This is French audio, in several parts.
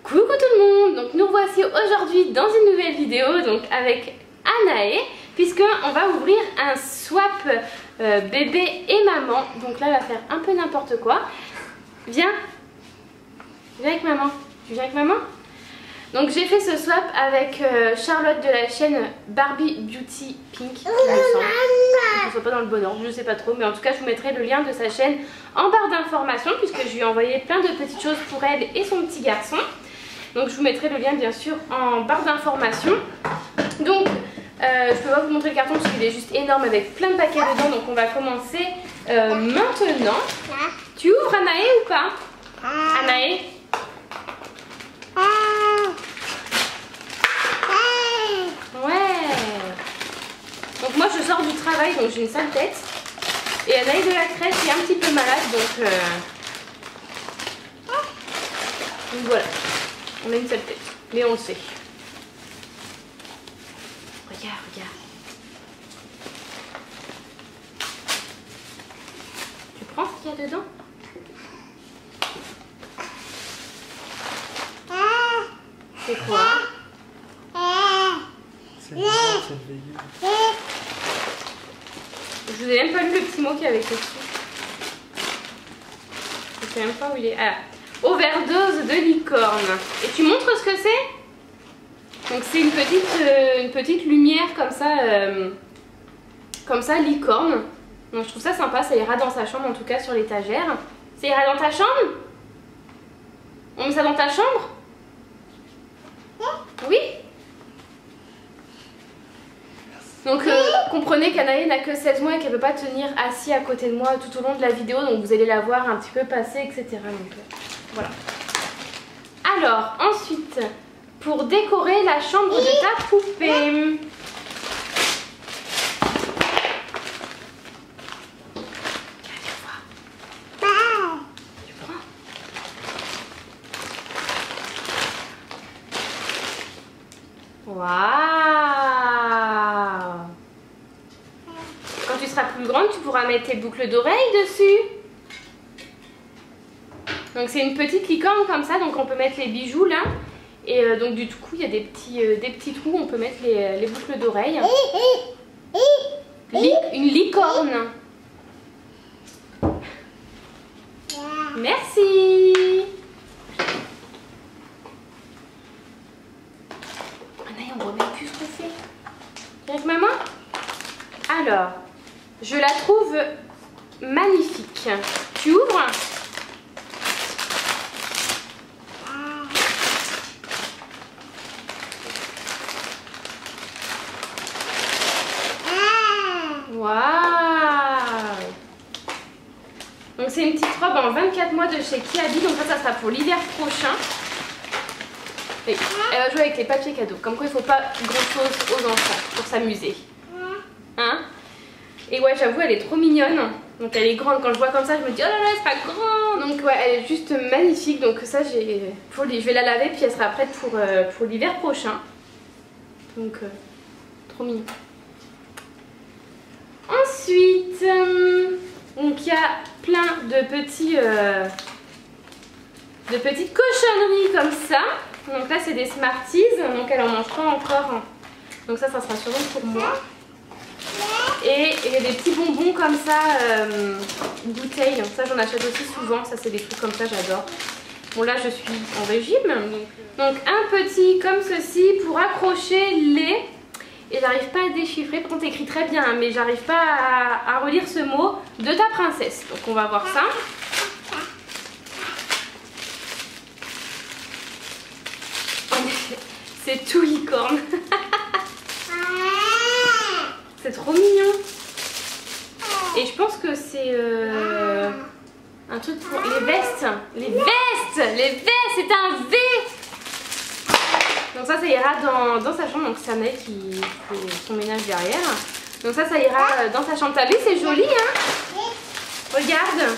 Coucou tout le monde, donc nous voici aujourd'hui dans une nouvelle vidéo donc avec Anaé, puisque on va ouvrir un swap bébé et maman. Donc là elle va faire un peu n'importe quoi. Viens avec maman. Tu viens avec maman? Donc j'ai fait ce swap avec Charlotte de la chaîne Barbie Beauty Pink, il me semble. Je ne sais pas dans le bon ordre, je ne sais pas trop, mais en tout cas je vous mettrai le lien de sa chaîne en barre d'informations, puisque je lui ai envoyé plein de petites choses pour elle et son petit garçon. Donc je vous mettrai le lien bien sûr en barre d'informations. Donc je peux pas vous montrer le carton parce qu'il est juste énorme avec plein de paquets dedans. Donc on va commencer maintenant. Tu ouvres Anaé ou pas? Anaé? Ouais. Donc moi je sors du travail, donc j'ai une sale tête. Et Anaé de la crèche est un petit peu malade, donc voilà. On a une sale tête, mais on le sait. Regarde, regarde. Tu prends ce qu'il y a dedans? C'est quoi? C'est merveilleux. Je vous ai même pas lu le petit mot qu'il y avait écrit dessus. Je sais même pas où il est. Ah, overdose de licorne. Et tu montres ce que c'est? Donc c'est une petite lumière comme ça licorne. Donc je trouve ça sympa, ça ira dans sa chambre en tout cas sur l'étagère. Ça ira dans ta chambre? On met ça dans ta chambre? Oui? Donc comprenez qu'Anaé n'a que 16 mois et qu'elle ne peut pas tenir assis à côté de moi tout au long de la vidéo, donc vous allez la voir un petit peu passer, etc. Donc voilà. Alors ensuite, pour décorer la chambre de ta poupée. Waouh! Quand tu seras plus grande, tu pourras mettre tes boucles d'oreilles dessus. Donc c'est une petite licorne comme ça, donc on peut mettre les bijoux là. Et donc du coup il y a des petits trous où on peut mettre les boucles d'oreilles. Une licorne. Merci. On remet plus ce qu'on fait. Viens avec maman. Alors, je la trouve magnifique. Tu ouvres? Waouh! Donc c'est une petite robe en 24 mois de chez Kiabi. Donc ça sera pour l'hiver prochain. Et elle va jouer avec les papiers cadeaux. Comme quoi il ne faut pas grand chose aux enfants pour s'amuser. Hein? Et ouais, j'avoue, elle est trop mignonne. Donc elle est grande. Quand je vois comme ça, je me dis oh là là, c'est pas grand. Donc ouais, elle est juste magnifique. Donc ça, je vais la laver puis elle sera prête pour l'hiver prochain. Donc trop mignon. Ensuite, donc il y a plein de petites cochonneries comme ça. Donc là c'est des Smarties, donc elle en mangera encore. Donc ça sera sûrement pour moi. Et il y a des petits bonbons comme ça, bouteilles. Ça j'en achète aussi souvent, ça c'est des trucs comme ça, j'adore. Bon là je suis en régime. Donc un petit comme ceci pour accrocher les... Et j'arrive pas à déchiffrer, par contre c'est écrit très bien, hein, mais j'arrive pas à relire ce mot, de ta princesse. Donc on va voir ça. C'est tout licorne. C'est trop mignon. Et je pense que c'est un truc pour les vestes. Les vestes, c'est un V. Donc ça ira dans sa chambre. Donc c'est Anaé qui fait son ménage derrière. Donc ça ira dans sa chambre. T'as vu, c'est joli, hein? Regarde.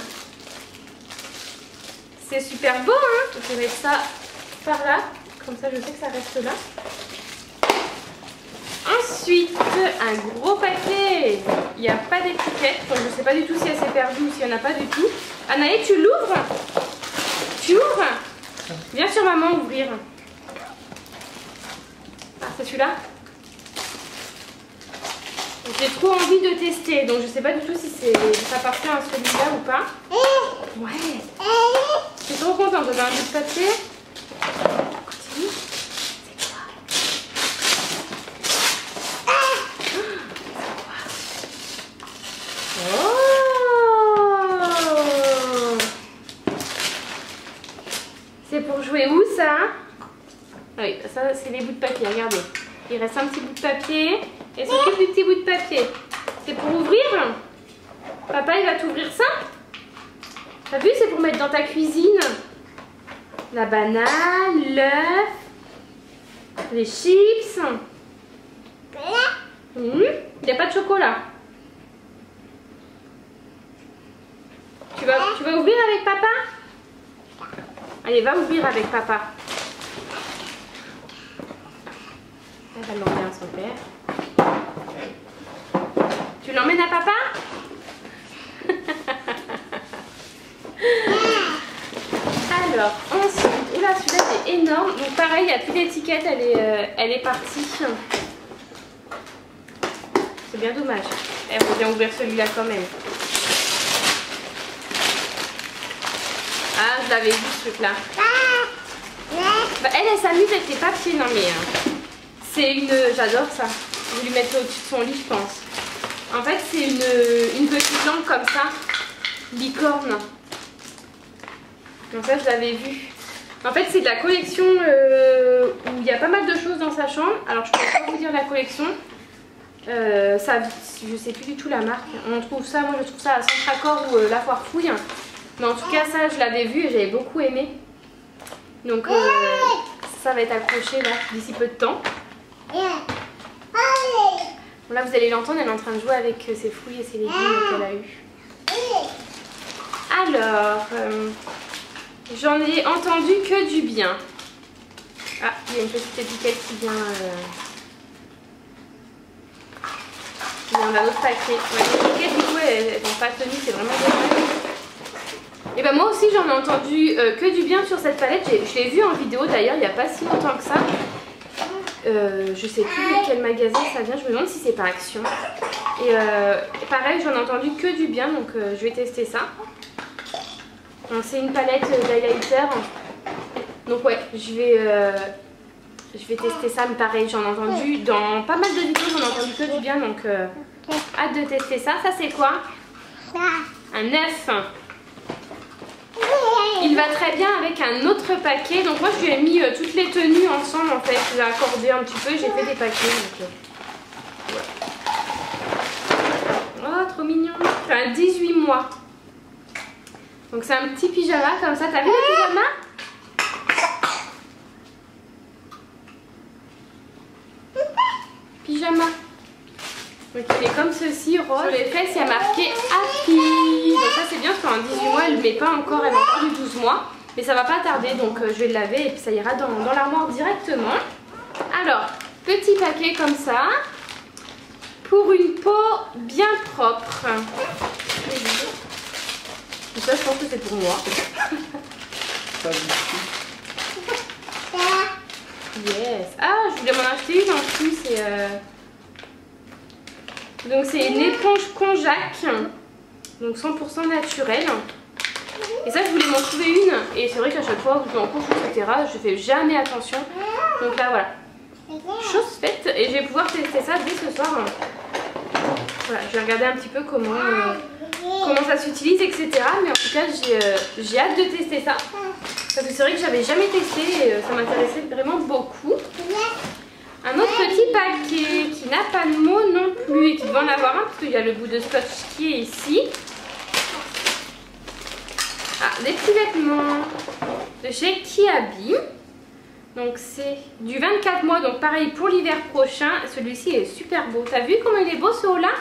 C'est super beau, hein? Je vais mettre ça par là. Comme ça, je sais que ça reste là. Ensuite, un gros paquet. Il n'y a pas d'étiquette. Donc, je ne sais pas du tout si elle s'est perdue ou s'il n'y en a pas du tout. Anaé, tu l'ouvres? Tu ouvres? Viens sur maman ouvrir. Ah, c'est celui-là? J'ai trop envie de tester, donc je sais pas du tout si ça appartient à celui-là ou pas. Ouais. Je suis trop contente, j'ai un bout de papier. Continue. C'est quoi? Oh! C'est pour jouer où ça? Oui, ça c'est les bouts de papier, regardez. Il reste un petit bout de papier. Et c'est tout petit bout de papier. C'est pour ouvrir? Papa, il va t'ouvrir ça? T'as vu, c'est pour mettre dans ta cuisine. La banane, l'œuf, les chips. Il n'y a pas de chocolat. Tu vas ouvrir avec papa? Allez, va ouvrir avec papa. Elle va demander à son père. Tu l'emmènes à papa? Alors, ensuite, oula, celui-là c'est énorme. Donc pareil, il n'y a plus d'étiquette, elle est partie. C'est bien dommage. Elle revient ouvrir celui-là quand même. Ah, je l'avais vu ce truc-là. Bah, elle s'amuse avec les papiers, non mais... c'est une... J'adore ça. Je vais lui mettre au-dessus de son lit, je pense. En fait, c'est une petite lampe comme ça. Licorne. Donc ça, je l'avais vu. En fait, c'est de la collection où il y a pas mal de choses dans sa chambre. Alors, je ne peux pas vous dire la collection. Ça, je sais plus du tout la marque. On trouve ça, moi je trouve ça à Centracor ou La Foire Fouille. Mais en tout cas, ça, je l'avais vu et j'avais beaucoup aimé. Donc, ça va être accroché là d'ici peu de temps. Bon, là, vous allez l'entendre, elle est en train de jouer avec ses fruits et ses légumes qu'elle a eu. Alors, j'en ai entendu que du bien. Ah, il y a une petite étiquette qui vient d'un autre paquet. Ouais, l'étiquette, du coup, elles n'ont pas tenu, c'est vraiment dommage. Et ben moi aussi, j'en ai entendu que du bien sur cette palette. Je l'ai vue en vidéo d'ailleurs, il n'y a pas si longtemps que ça. Je sais plus de quel magasin ça vient, je me demande si c'est pas Action. Et pareil, j'en ai entendu que du bien, donc je vais tester ça. C'est une palette d'highlighter. Donc ouais, je vais tester ça, mais pareil, j'en ai entendu dans pas mal de vidéos, j'en ai entendu que du bien, donc hâte de tester ça. Ça c'est quoi? Un œuf. Il va très bien avec un autre paquet. Donc moi je lui ai mis toutes les tenues ensemble en fait. Je l'ai accordé un petit peu, j'ai fait des paquets. Donc, oh trop mignon. C'est un 18 mois. Donc c'est un petit pyjama comme ça. T'as vu le pyjama? Pyjama. Donc il est comme ceci, rose. Sur les fesses, il y a marqué Happy. Donc ça c'est bien parce qu'en 18 mois, elle ne met pas encore, elle a encore du 12 mois. Mais ça va pas tarder, donc je vais le laver et puis ça ira dans l'armoire directement. Alors, petit paquet comme ça. Pour une peau bien propre. Donc ça je pense que c'est pour moi. Yes. Ah, je voulais m'en acheter une en plus. Donc c'est une éponge konjac, donc 100% naturelle. Et ça je voulais m'en trouver une, et c'est vrai qu'à chaque fois que je vais en course etc je fais jamais attention. Donc là voilà, chose faite, et je vais pouvoir tester ça dès ce soir. Voilà, je vais regarder un petit peu comment ça s'utilise etc. Mais en tout cas j'ai hâte de tester ça. Parce que c'est vrai que j'avais jamais testé et ça m'intéressait vraiment beaucoup. Un autre petit paquet qui n'a pas de mots non plus et qui doit en avoir un parce qu'il y a le bout de scotch qui est ici. Ah, des petits vêtements de chez Kiabi. Donc c'est du 24 mois, donc pareil pour l'hiver prochain. Celui-ci est super beau. T'as vu comment il est beau ce haut là?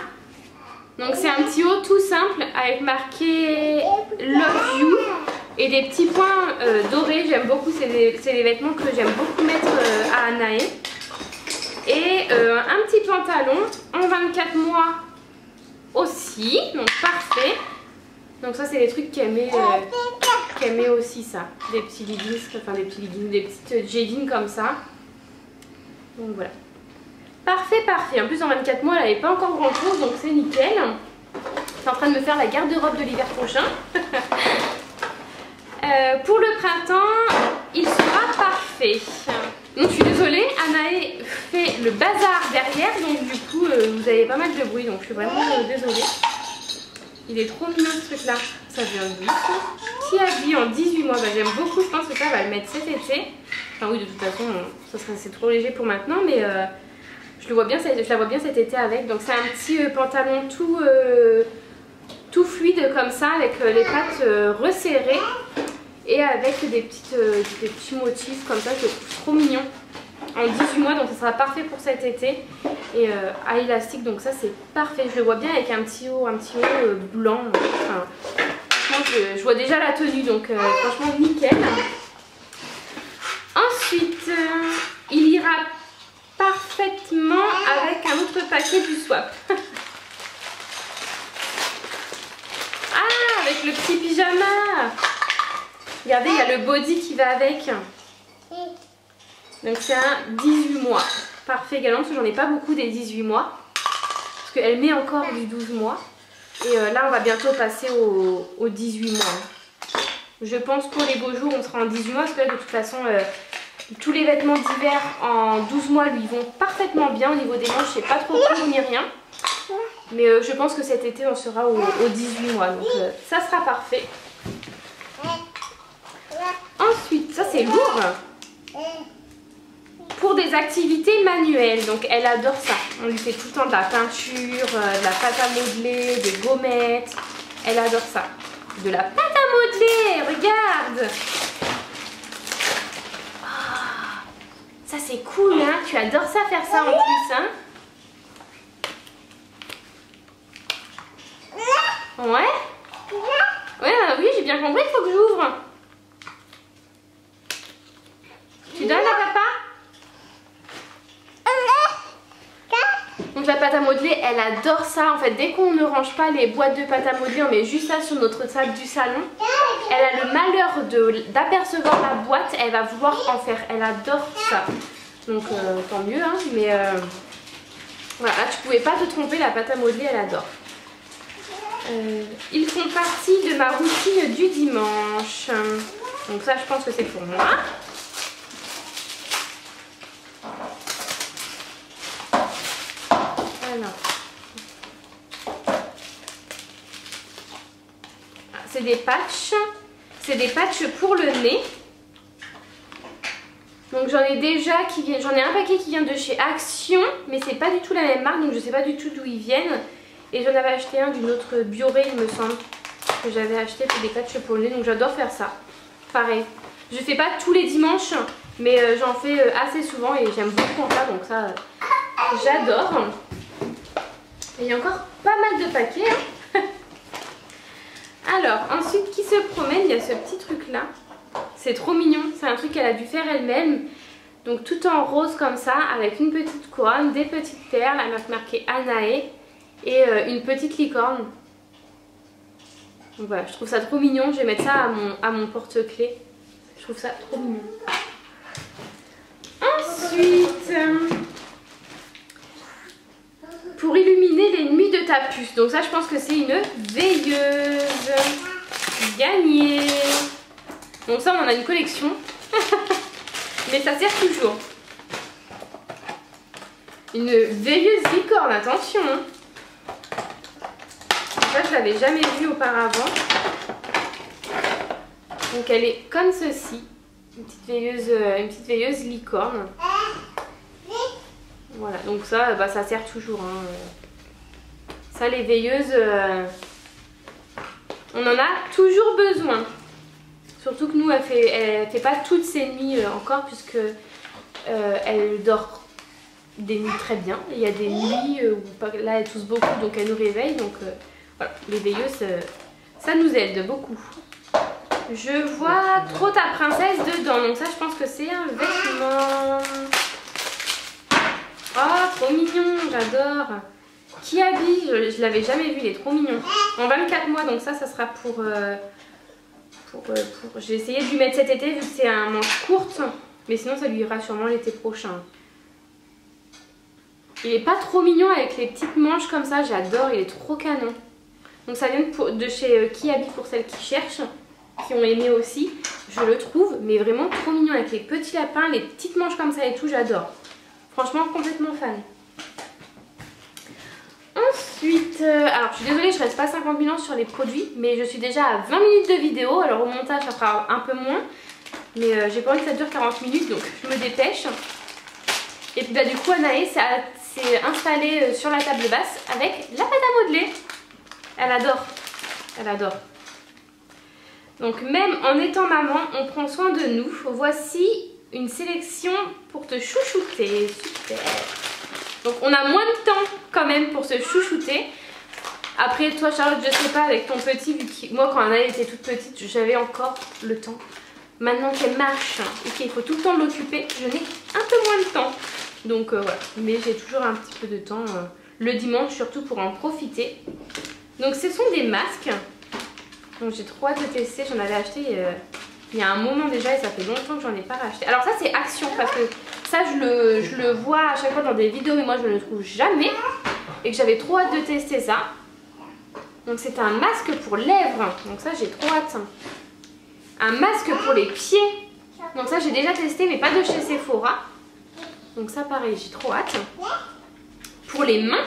Donc c'est un petit haut tout simple avec marqué Love You et des petits points dorés. J'aime beaucoup, c'est les vêtements que j'aime beaucoup mettre à Anaé. Et un petit pantalon en 24 mois aussi, donc parfait. Donc ça c'est les trucs qu'elle met marque elle met aussi ça, des petits leggings, enfin des petits leggings, des petites jeggings comme ça. Donc voilà. Parfait, parfait. En plus en 24 mois elle n'avait pas encore grand chose, donc c'est nickel. Je suis en train de me faire la garde-robe de l'hiver prochain. Pour le printemps, il sera parfait. Donc je suis désolée, Anaé fait le bazar derrière, donc du coup vous avez pas mal de bruit, donc je suis vraiment désolée. Il est trop mignon ce truc là, ça vient d'où ça? Qui a dit en 18 mois, bah, j'aime beaucoup, je pense que ça va le mettre cet été. Enfin oui, de toute façon c'est trop léger pour maintenant, mais je la vois bien cet été avec. Donc c'est un petit pantalon tout fluide comme ça, avec les pattes resserrées. Et avec des petits motifs comme ça, je le trouve trop mignon. En 18 mois, donc ça sera parfait pour cet été. Et à élastique, donc ça c'est parfait. Je le vois bien avec un petit haut blanc. Enfin, franchement, je vois déjà la tenue, donc franchement nickel. Ensuite, il ira parfaitement avec un autre paquet du Swap. Ah, avec le petit pyjama. Regardez, il y a le body qui va avec. Donc c'est un 18 mois. Parfait également, parce que j'en ai pas beaucoup des 18 mois. Parce qu'elle met encore du 12 mois. Et là, on va bientôt passer au 18 mois. Je pense pour les beaux jours, on sera en 18 mois. Parce que là, de toute façon, tous les vêtements d'hiver en 12 mois lui vont parfaitement bien. Au niveau des manches, c'est pas trop court ni rien. Mais je pense que cet été, on sera au 18 mois. Donc ça sera parfait. Ensuite, ça c'est lourd. Pour des activités manuelles, donc elle adore ça. On lui fait tout le temps de la peinture, de la pâte à modeler, des gommettes. Elle adore ça. De la pâte à modeler, regarde. Oh, ça c'est cool, hein. Tu adores ça, faire ça en plus, hein. Ouais. Ouais, bah oui, j'ai bien compris, il faut que j'ouvre. Tu donnes à papa? Donc la pâte à modeler, elle adore ça. En fait, dès qu'on ne range pas les boîtes de pâte à modeler, on met juste ça sur notre table du salon. Elle a le malheur d'apercevoir la boîte, elle va vouloir en faire. Elle adore ça. Donc tant mieux, hein. Mais voilà, là, tu pouvais pas te tromper, la pâte à modeler, elle adore. Ils font partie de ma routine du dimanche. Donc ça, je pense que c'est pour moi. C'est des patchs. C'est des patchs pour le nez. Donc j'en ai déjà j'en ai un paquet qui vient de chez Action, mais c'est pas du tout la même marque, donc je sais pas du tout d'où ils viennent. Et j'en avais acheté un d'une autre Bioré, il me semble, que j'avais acheté pour des patchs pour le nez, donc j'adore faire ça. Pareil, je fais pas tous les dimanches, mais j'en fais assez souvent et j'aime beaucoup en faire, donc ça j'adore. Et il y a encore pas mal de paquets, hein. Alors ensuite, qui se promène, il y a ce petit truc là. C'est trop mignon, c'est un truc qu'elle a dû faire elle-même. Donc tout en rose comme ça, avec une petite couronne, des petites perles, elle m'a marqué Anaé et une petite licorne. Donc voilà, je trouve ça trop mignon, je vais mettre ça à mon porte-clés. Je trouve ça trop mignon. Ensuite, pour illuminer les nuits de ta puce. Donc ça, je pense que c'est une veilleuse. Gagnée. Donc ça, on en a une collection. Mais ça sert toujours. Une veilleuse licorne, attention. Ça, je l'avais jamais vue auparavant. Donc elle est comme ceci. Une petite veilleuse licorne. Voilà, donc ça, bah, ça sert toujours. Hein. Ça, les veilleuses, on en a toujours besoin. Surtout que nous, elle fait pas toutes ses nuits encore, puisque elle dort des nuits très bien. Il y a des nuits où là, elle tousse beaucoup, donc elle nous réveille. Donc voilà, les veilleuses, ça nous aide beaucoup. Je vois trop ta princesse dedans, donc ça, je pense que c'est un vêtement. Oh, trop mignon, j'adore. Qui habille, je l'avais jamais vu, il est trop mignon. En 24 mois, donc ça sera J'ai essayé de lui mettre cet été vu que c'est un manche courte, mais sinon ça lui ira sûrement l'été prochain. Il est pas trop mignon avec les petites manches comme ça, j'adore, il est trop canon. Donc ça vient de chez Kiabi pour celles qui cherchent, qui ont aimé aussi, je le trouve, mais vraiment trop mignon avec les petits lapins, les petites manches comme ça et tout, j'adore. Franchement, complètement fan. Ensuite, alors je suis désolée, je reste pas 50 000 ans sur les produits, mais je suis déjà à 20 minutes de vidéo, alors au montage ça fera un peu moins, mais j'ai pas envie que ça dure 40 minutes, donc je me dépêche. Et puis bah du coup Anaé s'est installée sur la table basse avec la pâte à modeler. Elle adore, elle adore. Donc même en étant maman, on prend soin de nous. Voici une sélection pour te chouchouter, super. Donc on a moins de temps quand même pour se chouchouter. Après toi Charlotte, je sais pas avec ton petit, vu que moi quand Anaé était toute petite, j'avais encore le temps. Maintenant qu'elle marche et qu'il faut tout le temps l'occuper, je n'ai un peu moins de temps. Donc voilà, mais j'ai toujours un petit peu de temps le dimanche surtout pour en profiter. Donc ce sont des masques. Donc j'ai trop hâte de tester, j'en avais acheté il y a un moment déjà et ça fait longtemps que j'en ai pas racheté. Alors ça c'est Action parce que ça je le vois à chaque fois dans des vidéos mais moi je ne le trouve jamais. Et que j'avais trop hâte de tester ça. Donc c'est un masque pour lèvres, donc ça j'ai trop hâte. Un masque pour les pieds, donc ça j'ai déjà testé mais pas de chez Sephora. Donc ça pareil, j'ai trop hâte. Pour les mains.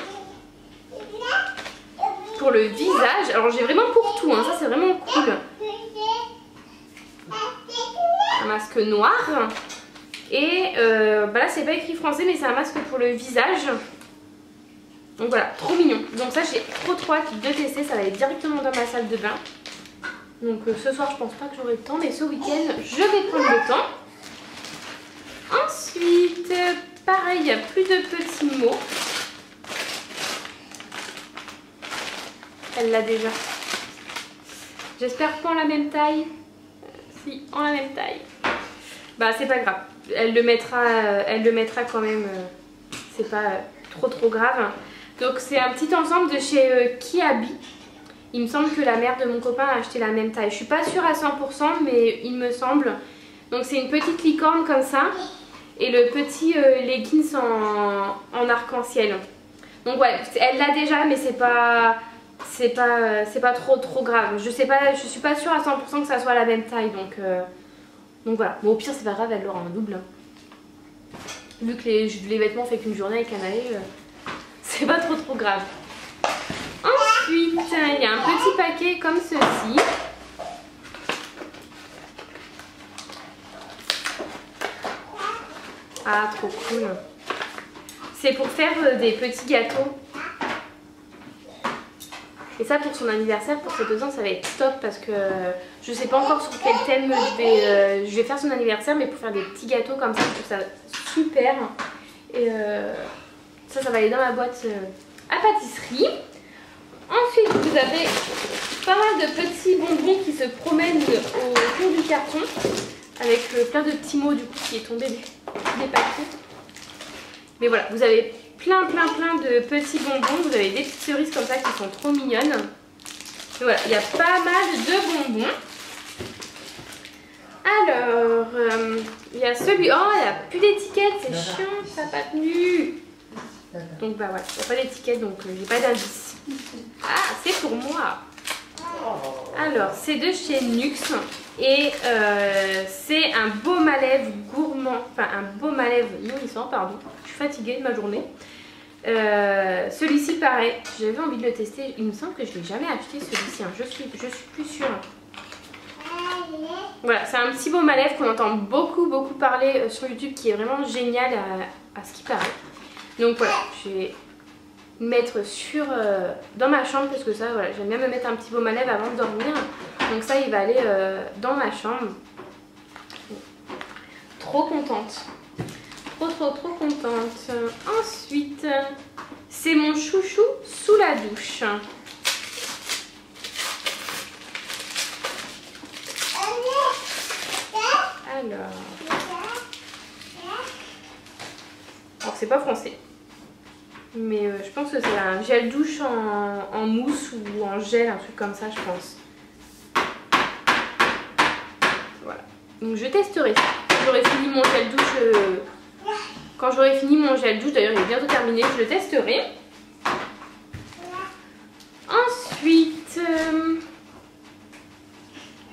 Pour le visage. Alors j'ai vraiment pour tout, hein. Ça c'est vraiment cool. Un masque noir. Et bah là c'est pas écrit français mais c'est un masque pour le visage. Donc voilà, trop mignon. Donc ça j'ai trop hâte de tester. Ça va aller directement dans ma salle de bain. Donc ce soir je pense pas que j'aurai le temps. Mais ce week-end je vais prendre le temps. Ensuite, pareil, il n'y a plus de petits mots. Elle l'a déjà. J'espère pas en la même taille. Si, en la même taille. Bah c'est pas grave. Elle le mettra quand même. C'est pas trop grave. Donc c'est un petit ensemble de chez Kiabi. Il me semble que la mère de mon copain a acheté la même taille. Je suis pas sûre à 100% mais il me semble. Donc c'est une petite licorne comme ça. Et le petit leggings en arc-en-ciel. Donc ouais, elle l'a déjà mais c'est pas trop grave. Je suis pas sûre à 100% que ça soit la même taille. Donc voilà. Bon au pire c'est pas grave, elle l'aura en double. Vu que les vêtements fait qu'une journée avec Anaé, c'est pas trop grave. Ensuite, il y a un petit paquet comme ceci. Ah, trop cool. C'est pour faire des petits gâteaux. Et ça, pour son anniversaire, pour ses 2 ans, ça va être top parce que je sais pas encore sur quel thème je vais faire son anniversaire, mais pour faire des petits gâteaux comme ça, je trouve ça super. Et ça va aller dans ma boîte à pâtisserie. Ensuite, vous avez pas mal de petits bonbons qui se promènent autour du carton. Avec plein de petits mots du coup qui est tombé des paquets. Mais voilà, vous avez plein de petits bonbons. Vous avez des petites cerises comme ça qui sont trop mignonnes. Et voilà, il y a pas mal de bonbons. Alors, il y a celui... Oh, il n'y a plus d'étiquette, c'est chiant, ça n'a pas tenu. Donc bah voilà, il n'y a pas d'étiquette, donc j'ai pas d'indice. Ah, c'est pour moi. Alors, c'est de chez Nuxe. Et c'est un baume à lèvres gourmand, enfin un baume à lèvres nourrissant, pardon. Je suis fatiguée de ma journée. Celui-ci pareil, j'avais envie de le tester. Il me semble que je ne l'ai jamais acheté celui-ci, hein. Je suis plus sûre. Voilà, c'est un petit baume à lèvres qu'on entend beaucoup parler sur YouTube, qui est vraiment génial à ce qui paraît. Donc voilà, je vais mettre dans ma chambre parce que ça, voilà, j'aime bien me mettre un petit baume à lèvres avant de dormir. Donc ça, il va aller dans ma chambre. Trop contente. Trop contente. Ensuite, c'est mon chouchou sous la douche. Alors c'est pas français. Mais je pense que c'est un gel douche en mousse ou en gel, un truc comme ça, je pense. Donc je testerai ça. Quand j'aurai fini mon gel douche, d'ailleurs il est bientôt terminé, je le testerai. Ensuite,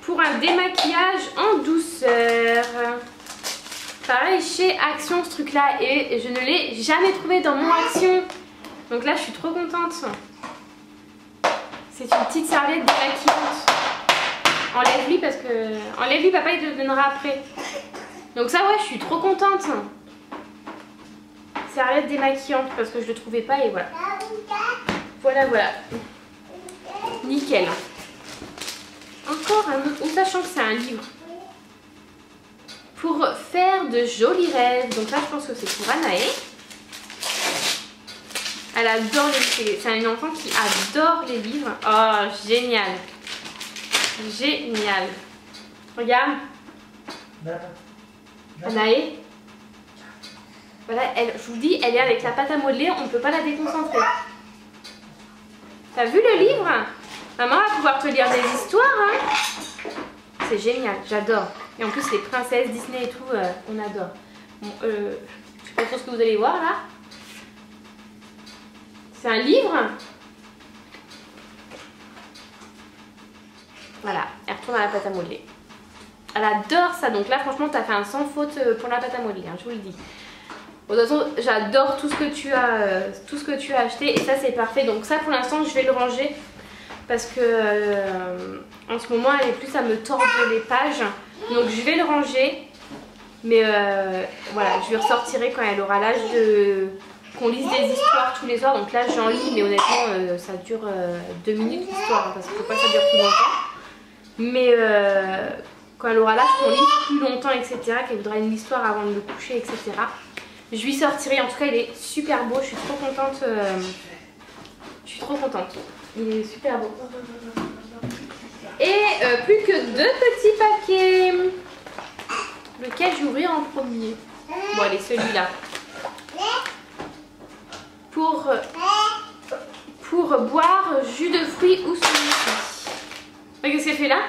pour un démaquillage en douceur. Pareil chez Action ce truc là et je ne l'ai jamais trouvé dans mon Action. Donc là je suis trop contente. C'est une petite serviette démaquillante. Enlève-lui parce que... Enlève-lui, papa il te le donnera après. Donc ça ouais, je suis trop contente. Serviette démaquillante parce que je le trouvais pas et voilà. Voilà. Nickel. Encore un autre, sachant que c'est un livre. Pour faire de jolis rêves. Donc là je pense que c'est pour Anaé. Elle adore les livres. C'est une enfant qui adore les livres. Oh, génial. Génial. Regarde. Anaé. Voilà, je vous dis, elle est avec la pâte à modeler, on ne peut pas la déconcentrer. T'as vu le livre? Maman va pouvoir te lire des histoires. Hein. C'est génial, j'adore. Et en plus les princesses Disney et tout, on adore. Bon, je sais pas trop ce que vous allez voir là. C'est un livre. Voilà, elle retourne à la pâte à modeler. Elle adore ça, donc là franchement t'as fait un sans faute pour la pâte à modeler, hein, je vous le dis. Bon, de toute façon j'adore tout ce que tu as acheté et ça c'est parfait. Donc ça pour l'instant je vais le ranger parce que en ce moment elle est plus à me tordre les pages. Donc je vais le ranger. Mais voilà, je lui ressortirai quand elle aura l'âge de... qu'on lise des histoires tous les soirs. Donc là j'en lis mais honnêtement ça dure 2 minutes l'histoire hein, parce qu'il ne faut pas que ça dure plus longtemps. Mais quand elle aura l'âge qu'on lise plus longtemps etc, qu'elle voudra une histoire avant de le coucher etc, je lui sortirai. En tout cas il est super beau, je suis trop contente. Je suis trop contente, il est super beau. Et plus que 2 petits paquets. Lequel je vais ouvrir en premier? Bon allez, celui-là. Pour boire jus de fruits ou smoothie. Mais qu'est-ce qu'elle fait là?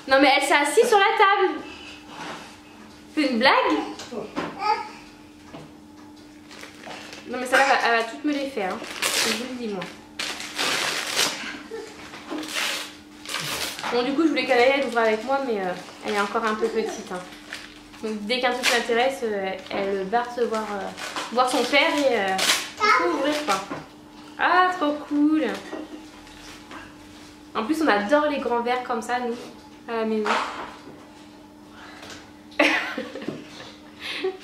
Non mais elle s'est assise sur la table. C'est une blague? Non mais ça elle va toutes me les faire. Hein. Je vous le dis moi. Bon du coup je voulais qu'elle ouvre avec moi mais elle est encore un peu petite. Hein. Donc dès qu'un truc l'intéresse, elle va recevoir voir son père et il faut ouvrir quoi. Ah trop cool. En plus on adore les grands verres comme ça nous à la maison. Je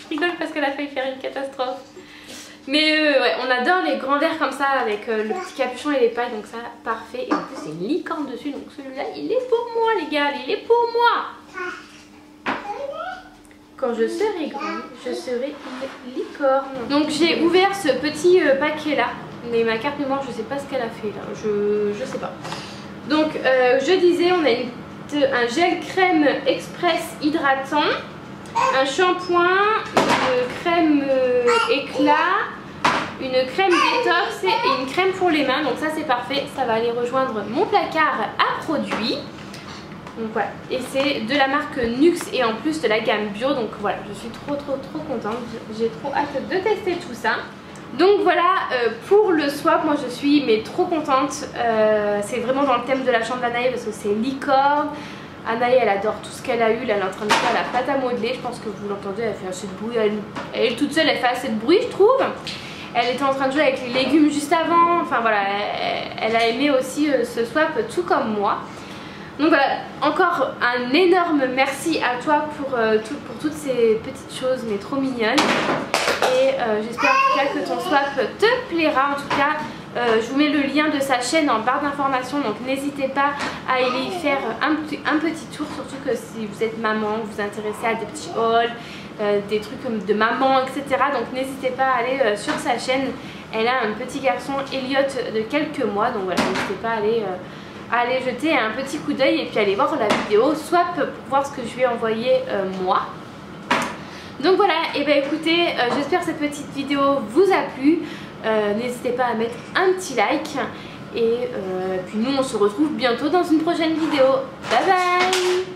rigole parce qu'elle a failli faire une catastrophe. Mais ouais, on adore les grands verres comme ça avec le petit capuchon et les pailles, donc ça parfait. Et en plus c'est une licorne dessus, donc celui-là il est pour moi les gars, il est pour moi. Quand je serai grande, je serai une licorne. Donc j'ai ouvert ce petit paquet là, mais ma carte mémoire je sais pas ce qu'elle a fait là, je sais pas. Donc je disais on a un gel crème express hydratant, un shampoing, une crème éclat, une crème détox et une crème pour les mains. Donc ça c'est parfait, ça va aller rejoindre mon placard à produits. Donc voilà, et c'est de la marque Nux et en plus de la gamme bio. Donc voilà, je suis trop contente, j'ai trop hâte de tester tout ça. Donc voilà pour le swap, moi je suis mais trop contente. C'est vraiment dans le thème de la chambre d'Anaï parce que c'est licorne. Anaï elle adore tout ce qu'elle a eu, là elle est en train de faire la pâte à modeler, je pense que vous l'entendez, elle fait assez de bruit, elle est toute seule, elle fait assez de bruit je trouve. Elle était en train de jouer avec les légumes juste avant, enfin voilà, elle a aimé aussi ce swap tout comme moi. Donc voilà, encore un énorme merci à toi pour toutes ces petites choses mais trop mignonnes. Et j'espère en tout cas que ton swap te plaira. En tout cas, je vous mets le lien de sa chaîne en barre d'informations. Donc n'hésitez pas à aller y faire un petit tour. Surtout que si vous êtes maman, vous vous intéressez à des petits hauls, des trucs comme de maman, etc. Donc n'hésitez pas à aller sur sa chaîne. Elle a un petit garçon, Elliot, de quelques mois. Donc voilà, n'hésitez pas à aller jeter un petit coup d'œil et puis aller voir la vidéo swap pour voir ce que je lui ai envoyé moi. Donc voilà, et ben écoutez, j'espère que cette petite vidéo vous a plu. N'hésitez pas à mettre un petit like. Et puis nous on se retrouve bientôt dans une prochaine vidéo. Bye bye!